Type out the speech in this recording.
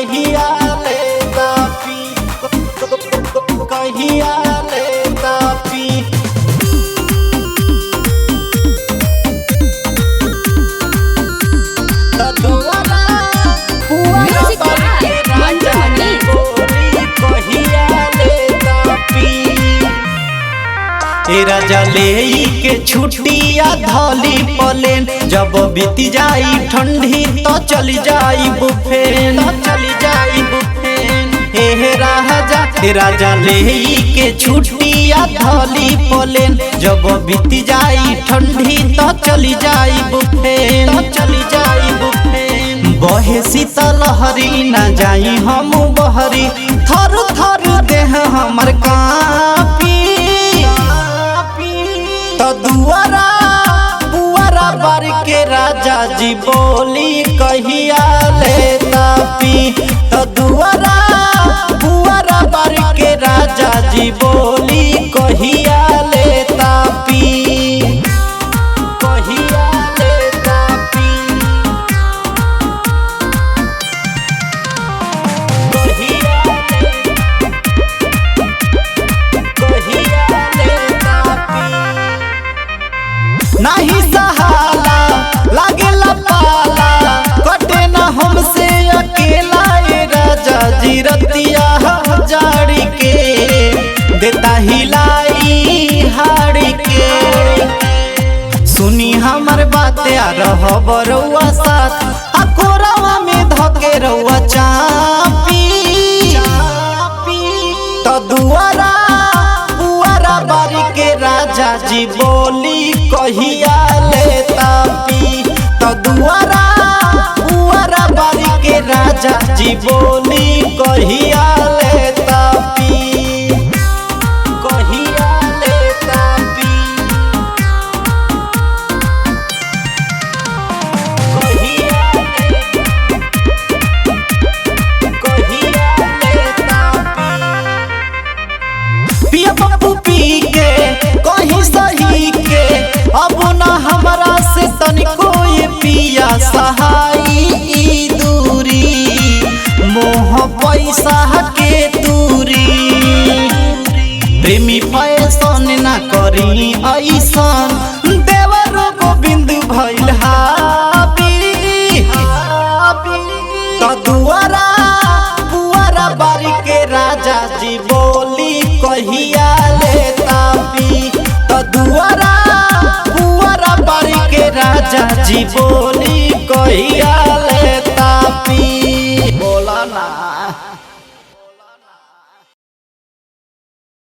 कहिया लेता पी, कहिया लेता पी। ए राजा ले के छुट्टिया धौली पलेन, जब बीती जाई ठंडी तो चली जाई बुफेन, चली जाई बुफेन। हे राजा, हे राजा ले के छुट्टिया धौली पलेन, जब बीती जाई ठंडी तो चली जाई बुफेन, चली जाई बुफेन। बहे शीतल हरी ना जाई हम बहरी, थर थर देह हमर कापी। तो दुआरा बुआरा बार के राजा जी बोली कहिया लेता पी। तो दुआरा बुआरा बार के राजा जी बोली कहिया लेता पी, कहिया लेता पी, कहिया लेता पी। नहीं सहाला लागेला पाला, कटे न हमसे अकेला ए राजा जी रतिया जाड़ी के, देता हिलाई हाड़ी के। सुनी हमर बातें आ रह बरुआ साथ, आ कोरावा में धके रउआ चापी। तो दुआरा बुआरा बारी के राजा जी बोली कहिया लेता पी। तो दुआरा बुआरा बारी के राजा जी बोली कहिया लेता पी, कहिया लेता पी, कहिया लेता पी। पिया पप्पू पी के कहीं सही के, अब न हमरा से तनिको ये पिया सहाई दूरी, मोह पैसा के दूरी। प्रेमी फैशन ना करी ऐसन, देवर गोविंद भइल हाबी। तो दुआरा बुआरा बारी के राजा जी बोली कहिया लेता पी। तो दुआरा बुआरा बारी के राजा जी बोली कहिया लेता पी। बोला ना।